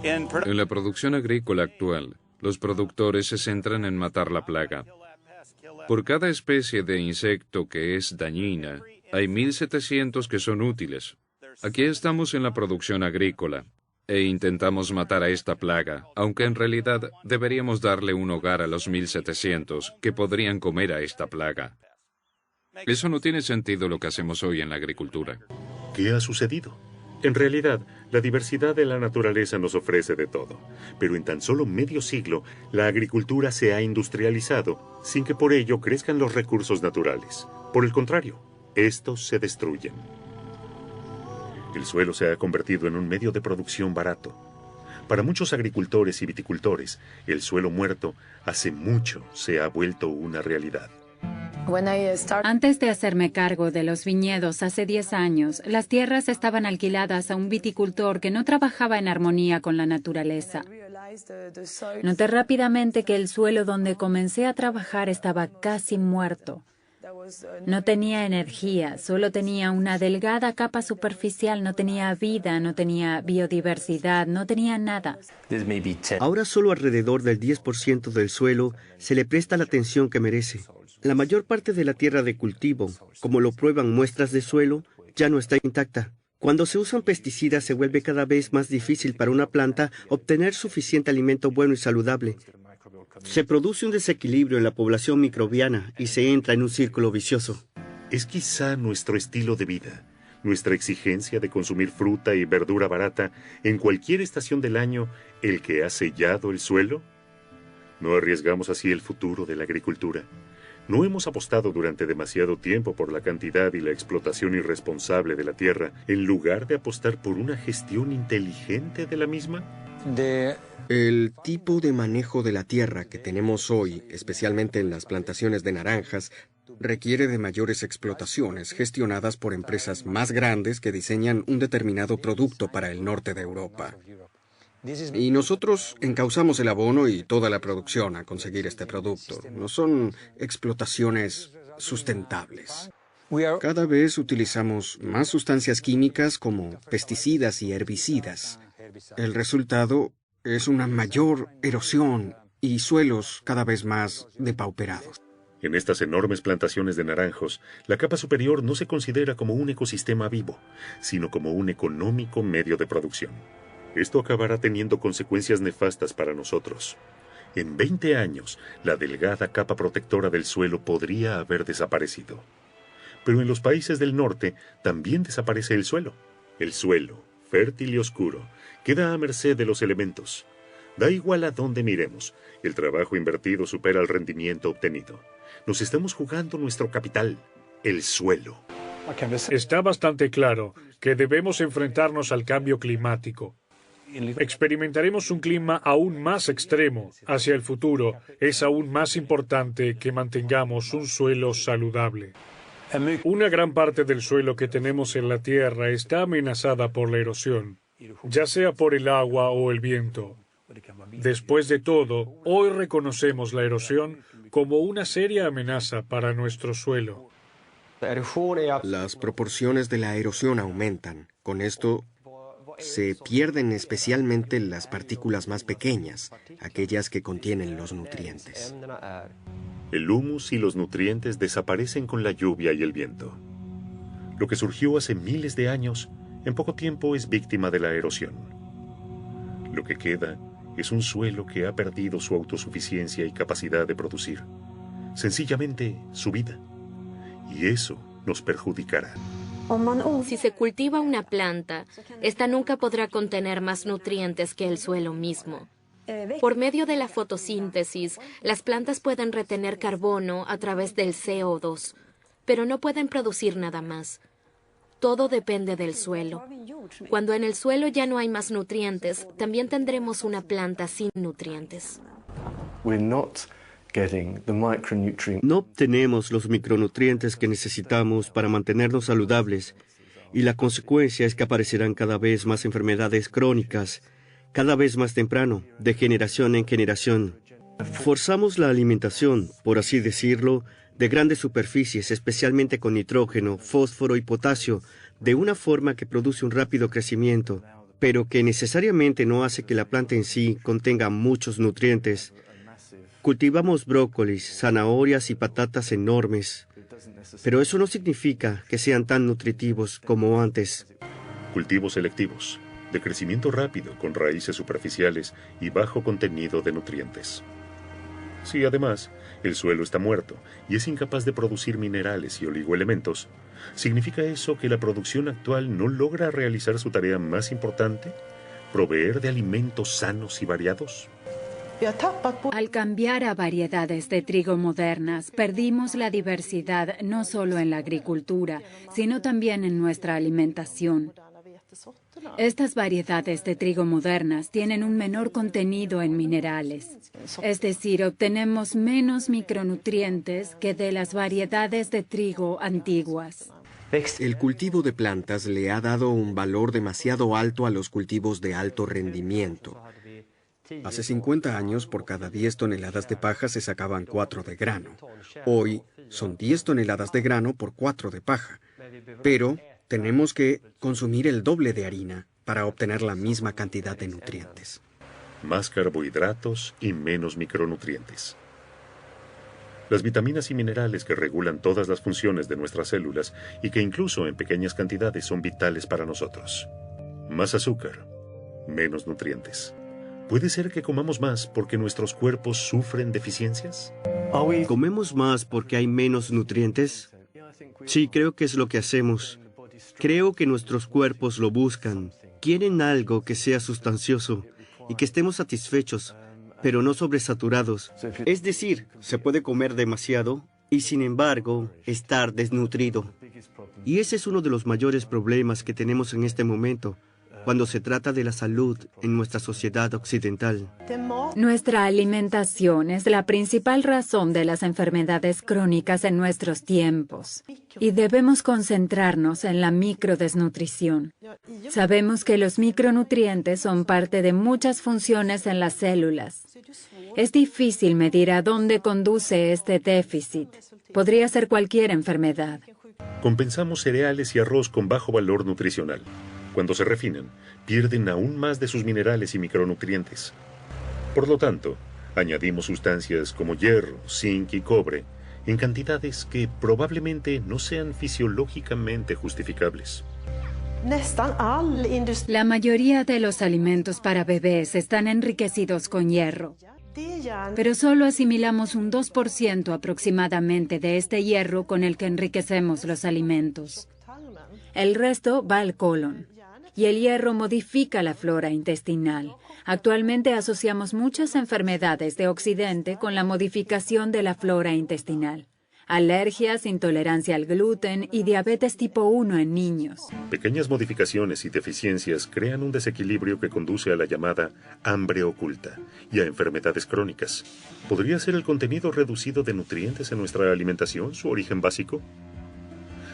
En la producción agrícola actual, los productores se centran en matar la plaga. Por cada especie de insecto que es dañina, hay 1.700 que son útiles. Aquí estamos en la producción agrícola e intentamos matar a esta plaga, aunque en realidad deberíamos darle un hogar a los 1.700 que podrían comer a esta plaga. Eso no tiene sentido lo que hacemos hoy en la agricultura. ¿Qué ha sucedido? En realidad, la diversidad de la naturaleza nos ofrece de todo, pero en tan solo medio siglo, la agricultura se ha industrializado sin que por ello crezcan los recursos naturales. Por el contrario, estos se destruyen. El suelo se ha convertido en un medio de producción barato. Para muchos agricultores y viticultores, el suelo muerto hace mucho se ha vuelto una realidad. Antes de hacerme cargo de los viñedos hace 10 años, las tierras estaban alquiladas a un viticultor que no trabajaba en armonía con la naturaleza. Noté rápidamente que el suelo donde comencé a trabajar estaba casi muerto. No tenía energía, solo tenía una delgada capa superficial, no tenía vida, no tenía biodiversidad, no tenía nada. Ahora solo alrededor del 10% del suelo se le presta la atención que merece. La mayor parte de la tierra de cultivo, como lo prueban muestras de suelo, ya no está intacta. Cuando se usan pesticidas se vuelve cada vez más difícil para una planta obtener suficiente alimento bueno y saludable. Se produce un desequilibrio en la población microbiana y se entra en un círculo vicioso. Es quizá nuestro estilo de vida, nuestra exigencia de consumir fruta y verdura barata en cualquier estación del año, el que ha sellado el suelo. ¿No arriesgamos así el futuro de la agricultura? ¿No hemos apostado durante demasiado tiempo por la cantidad y la explotación irresponsable de la tierra en lugar de apostar por una gestión inteligente de la misma? El tipo de manejo de la tierra que tenemos hoy, especialmente en las plantaciones de naranjas, requiere de mayores explotaciones gestionadas por empresas más grandes que diseñan un determinado producto para el norte de Europa. Y nosotros encauzamos el abono y toda la producción a conseguir este producto. No son explotaciones sustentables. Cada vez utilizamos más sustancias químicas como pesticidas y herbicidas. El resultado es una mayor erosión y suelos cada vez más depauperados. En estas enormes plantaciones de naranjos, la capa superior no se considera como un ecosistema vivo, sino como un económico medio de producción. Esto acabará teniendo consecuencias nefastas para nosotros. En 20 años, la delgada capa protectora del suelo podría haber desaparecido. Pero en los países del norte también desaparece el suelo. El suelo, fértil y oscuro, queda a merced de los elementos. Da igual a dónde miremos, el trabajo invertido supera el rendimiento obtenido. Nos estamos jugando nuestro capital, el suelo. Está bastante claro que debemos enfrentarnos al cambio climático. Experimentaremos un clima aún más extremo. Hacia el futuro es aún más importante que mantengamos un suelo saludable. Una gran parte del suelo que tenemos en la Tierra está amenazada por la erosión, ya sea por el agua o el viento. Después de todo, hoy reconocemos la erosión como una seria amenaza para nuestro suelo. Las proporciones de la erosión aumentan. Con esto se pierden especialmente las partículas más pequeñas, aquellas que contienen los nutrientes. El humus y los nutrientes desaparecen con la lluvia y el viento. Lo que surgió hace miles de años, en poco tiempo es víctima de la erosión. Lo que queda es un suelo que ha perdido su autosuficiencia y capacidad de producir, sencillamente su vida. Y eso nos perjudicará. Si se cultiva una planta, esta nunca podrá contener más nutrientes que el suelo mismo. Por medio de la fotosíntesis, las plantas pueden retener carbono a través del CO2, pero no pueden producir nada más. Todo depende del suelo. Cuando en el suelo ya no hay más nutrientes, también tendremos una planta sin nutrientes. No obtenemos los micronutrientes que necesitamos para mantenernos saludables, y la consecuencia es que aparecerán cada vez más enfermedades crónicas, cada vez más temprano, de generación en generación. Forzamos la alimentación, por así decirlo, de grandes superficies, especialmente con nitrógeno, fósforo y potasio, de una forma que produce un rápido crecimiento, pero que necesariamente no hace que la planta en sí contenga muchos nutrientes. Cultivamos brócolis, zanahorias y patatas enormes, pero eso no significa que sean tan nutritivos como antes. Cultivos selectivos, de crecimiento rápido, con raíces superficiales y bajo contenido de nutrientes. Si además el suelo está muerto y es incapaz de producir minerales y oligoelementos, ¿significa eso que la producción actual no logra realizar su tarea más importante? ¿Proveer de alimentos sanos y variados? Al cambiar a variedades de trigo modernas, perdimos la diversidad no solo en la agricultura, sino también en nuestra alimentación. Estas variedades de trigo modernas tienen un menor contenido en minerales, es decir, obtenemos menos micronutrientes que de las variedades de trigo antiguas. El cultivo de plantas le ha dado un valor demasiado alto a los cultivos de alto rendimiento. Hace 50 años, por cada 10 toneladas de paja se sacaban 4 de grano. Hoy son 10 toneladas de grano por 4 de paja. Pero tenemos que consumir el doble de harina para obtener la misma cantidad de nutrientes. Más carbohidratos y menos micronutrientes. Las vitaminas y minerales que regulan todas las funciones de nuestras células y que incluso en pequeñas cantidades son vitales para nosotros. Más azúcar, menos nutrientes. ¿Puede ser que comamos más porque nuestros cuerpos sufren deficiencias? ¿Comemos más porque hay menos nutrientes? Sí, creo que es lo que hacemos. Creo que nuestros cuerpos lo buscan. Quieren algo que sea sustancioso y que estemos satisfechos, pero no sobresaturados. Es decir, se puede comer demasiado y, sin embargo, estar desnutrido. Y ese es uno de los mayores problemas que tenemos en este momento, cuando se trata de la salud en nuestra sociedad occidental. Nuestra alimentación es la principal razón de las enfermedades crónicas en nuestros tiempos y debemos concentrarnos en la microdesnutrición. Sabemos que los micronutrientes son parte de muchas funciones en las células. Es difícil medir a dónde conduce este déficit. Podría ser cualquier enfermedad. Compensamos cereales y arroz con bajo valor nutricional. Cuando se refinan, pierden aún más de sus minerales y micronutrientes. Por lo tanto, añadimos sustancias como hierro, zinc y cobre en cantidades que probablemente no sean fisiológicamente justificables. La mayoría de los alimentos para bebés están enriquecidos con hierro, pero solo asimilamos un 2% aproximadamente de este hierro con el que enriquecemos los alimentos. El resto va al colon. y el hierro modifica la flora intestinal. Actualmente asociamos muchas enfermedades de Occidente con la modificación de la flora intestinal. Alergias, intolerancia al gluten y diabetes tipo 1 en niños. Pequeñas modificaciones y deficiencias crean un desequilibrio que conduce a la llamada hambre oculta y a enfermedades crónicas. ¿Podría ser el contenido reducido de nutrientes en nuestra alimentación su origen básico?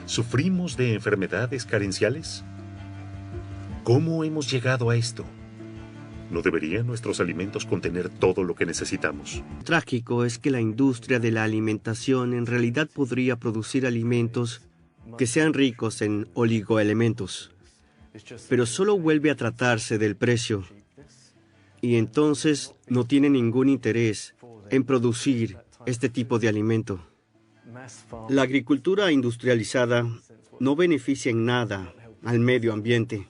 ¿Sufrimos de enfermedades carenciales? ¿Cómo hemos llegado a esto? ¿No deberían nuestros alimentos contener todo lo que necesitamos? Lo trágico es que la industria de la alimentación en realidad podría producir alimentos que sean ricos en oligoelementos, pero solo vuelve a tratarse del precio y entonces no tiene ningún interés en producir este tipo de alimento. La agricultura industrializada no beneficia en nada al medio ambiente.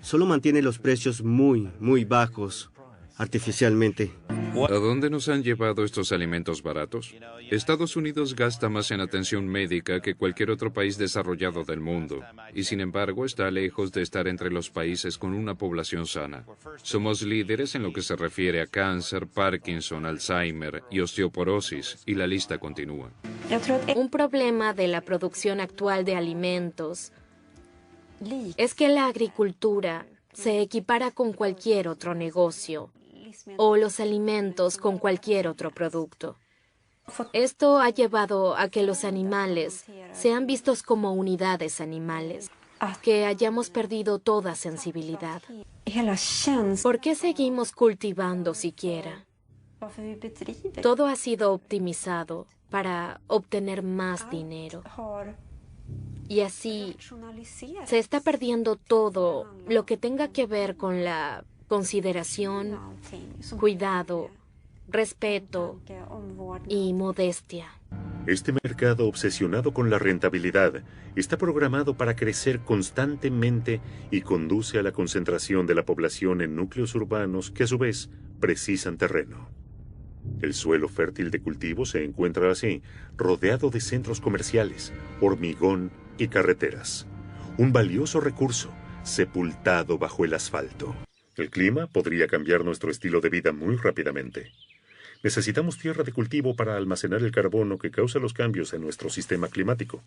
Solo mantiene los precios muy bajos artificialmente. ¿A dónde nos han llevado estos alimentos baratos? Estados Unidos gasta más en atención médica que cualquier otro país desarrollado del mundo, y sin embargo está lejos de estar entre los países con una población sana. Somos líderes en lo que se refiere a cáncer, Parkinson, Alzheimer y osteoporosis, y la lista continúa. Un problema de la producción actual de alimentos es que la agricultura se equipara con cualquier otro negocio o los alimentos con cualquier otro producto. Esto ha llevado a que los animales sean vistos como unidades animales, que hayamos perdido toda sensibilidad. ¿Por qué seguimos cultivando siquiera? Todo ha sido optimizado para obtener más dinero. Y así se está perdiendo todo lo que tenga que ver con la consideración, cuidado, respeto y modestia. Este mercado obsesionado con la rentabilidad está programado para crecer constantemente y conduce a la concentración de la población en núcleos urbanos que a su vez precisan terreno. El suelo fértil de cultivo se encuentra así, rodeado de centros comerciales, hormigón y carreteras. Un valioso recurso, sepultado bajo el asfalto. El clima podría cambiar nuestro estilo de vida muy rápidamente. Necesitamos tierra de cultivo para almacenar el carbono que causa los cambios en nuestro sistema climático.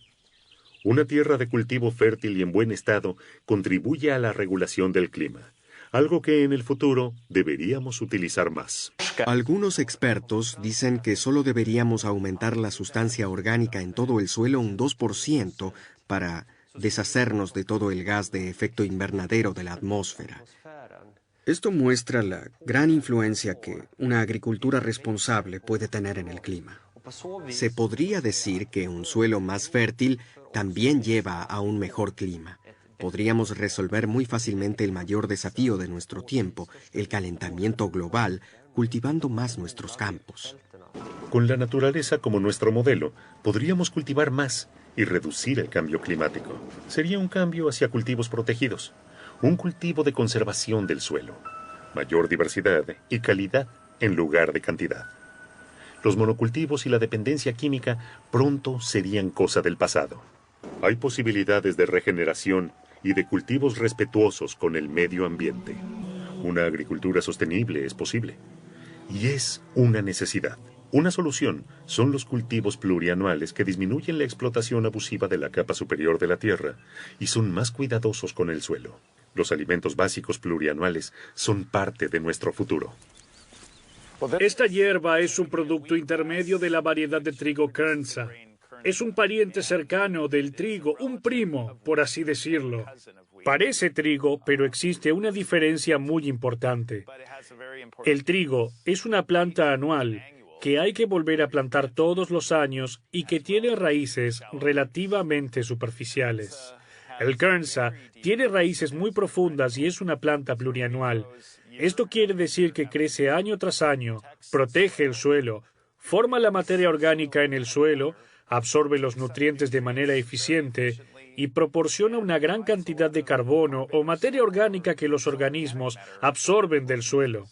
Una tierra de cultivo fértil y en buen estado contribuye a la regulación del clima, algo que en el futuro deberíamos utilizar más. Algunos expertos dicen que solo deberíamos aumentar la sustancia orgánica en todo el suelo un 2% para deshacernos de todo el gas de efecto invernadero de la atmósfera. Esto muestra la gran influencia que una agricultura responsable puede tener en el clima. Se podría decir que un suelo más fértil también lleva a un mejor clima. Podríamos resolver muy fácilmente el mayor desafío de nuestro tiempo, el calentamiento global, cultivando más nuestros campos. Con la naturaleza como nuestro modelo, podríamos cultivar más y reducir el cambio climático. Sería un cambio hacia cultivos protegidos, un cultivo de conservación del suelo, mayor diversidad y calidad en lugar de cantidad. Los monocultivos y la dependencia química pronto serían cosa del pasado. Hay posibilidades de regeneración y de cultivos respetuosos con el medio ambiente. Una agricultura sostenible es posible. Y es una necesidad. Una solución son los cultivos plurianuales que disminuyen la explotación abusiva de la capa superior de la tierra y son más cuidadosos con el suelo. Los alimentos básicos plurianuales son parte de nuestro futuro. Esta hierba es un producto intermedio de la variedad de trigo Kernza. Es un pariente cercano del trigo, un primo, por así decirlo. Parece trigo, pero existe una diferencia muy importante. El trigo es una planta anual que hay que volver a plantar todos los años y que tiene raíces relativamente superficiales. El Kernza tiene raíces muy profundas y es una planta plurianual. Esto quiere decir que crece año tras año, protege el suelo, forma la materia orgánica en el suelo, absorbe los nutrientes de manera eficiente y proporciona una gran cantidad de carbono o materia orgánica que los organismos absorben del suelo.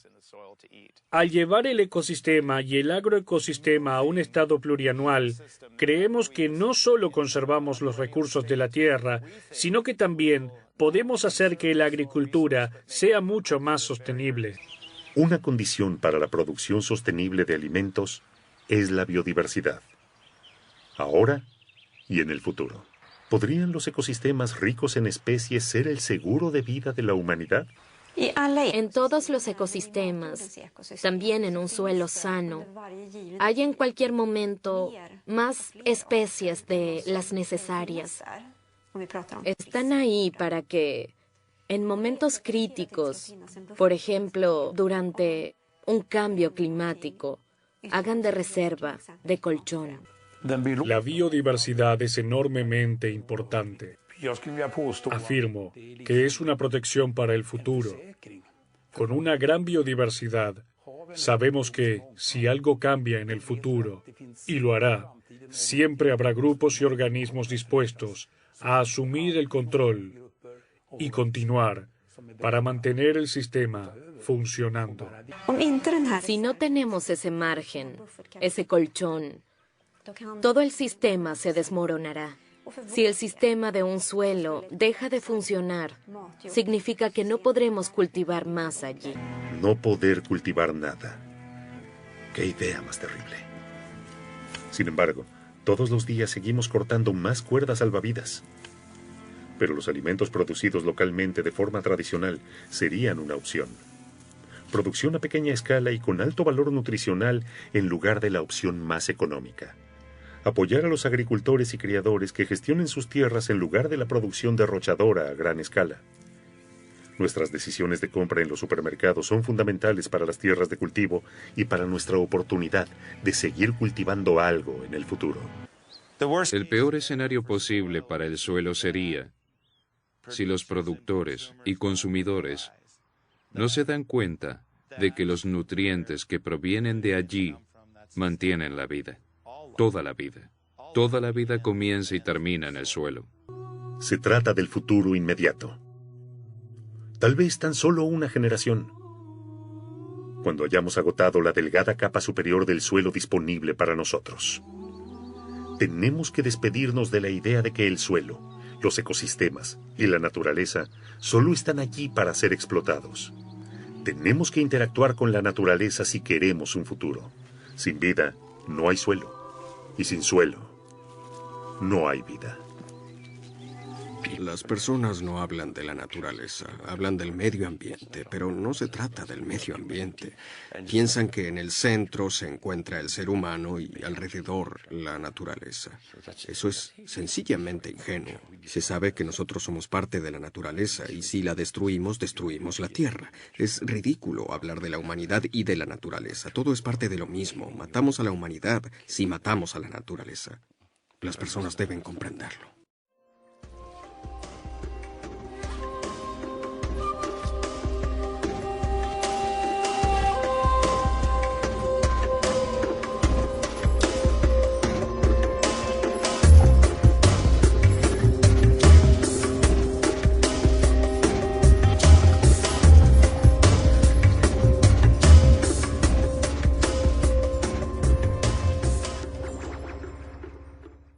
Al llevar el ecosistema y el agroecosistema a un estado plurianual, creemos que no solo conservamos los recursos de la tierra, sino que también podemos hacer que la agricultura sea mucho más sostenible. Una condición para la producción sostenible de alimentos es la biodiversidad. Ahora y en el futuro. ¿Podrían los ecosistemas ricos en especies ser el seguro de vida de la humanidad? En todos los ecosistemas, también en un suelo sano, hay en cualquier momento más especies de las necesarias. Están ahí para que, en momentos críticos, por ejemplo, durante un cambio climático, hagan de reserva, de colchón. La biodiversidad es enormemente importante. Afirmo que es una protección para el futuro. Con una gran biodiversidad, sabemos que si algo cambia en el futuro, y lo hará, siempre habrá grupos y organismos dispuestos a asumir el control y continuar para mantener el sistema funcionando. Si no tenemos ese margen, ese colchón, todo el sistema se desmoronará. Si el sistema de un suelo deja de funcionar, significa que no podremos cultivar más allí. No poder cultivar nada. ¡Qué idea más terrible! Sin embargo, todos los días seguimos cortando más cuerdas salvavidas. Pero los alimentos producidos localmente de forma tradicional serían una opción. Producción a pequeña escala y con alto valor nutricional en lugar de la opción más económica. Apoyar a los agricultores y criadores que gestionen sus tierras en lugar de la producción derrochadora a gran escala. Nuestras decisiones de compra en los supermercados son fundamentales para las tierras de cultivo y para nuestra oportunidad de seguir cultivando algo en el futuro. El peor escenario posible para el suelo sería si los productores y consumidores no se dan cuenta de que los nutrientes que provienen de allí mantienen la vida. Toda la vida. Toda la vida comienza y termina en el suelo. Se trata del futuro inmediato. Tal vez tan solo una generación. Cuando hayamos agotado la delgada capa superior del suelo disponible para nosotros. Tenemos que despedirnos de la idea de que el suelo, los ecosistemas y la naturaleza solo están allí para ser explotados. Tenemos que interactuar con la naturaleza si queremos un futuro. Sin vida, no hay suelo. Y sin suelo, no hay vida. Las personas no hablan de la naturaleza, hablan del medio ambiente, pero no se trata del medio ambiente. Piensan que en el centro se encuentra el ser humano y alrededor la naturaleza. Eso es sencillamente ingenuo. Se sabe que nosotros somos parte de la naturaleza y si la destruimos, destruimos la tierra. Es ridículo hablar de la humanidad y de la naturaleza. Todo es parte de lo mismo. Matamos a la humanidad si matamos a la naturaleza. Las personas deben comprenderlo.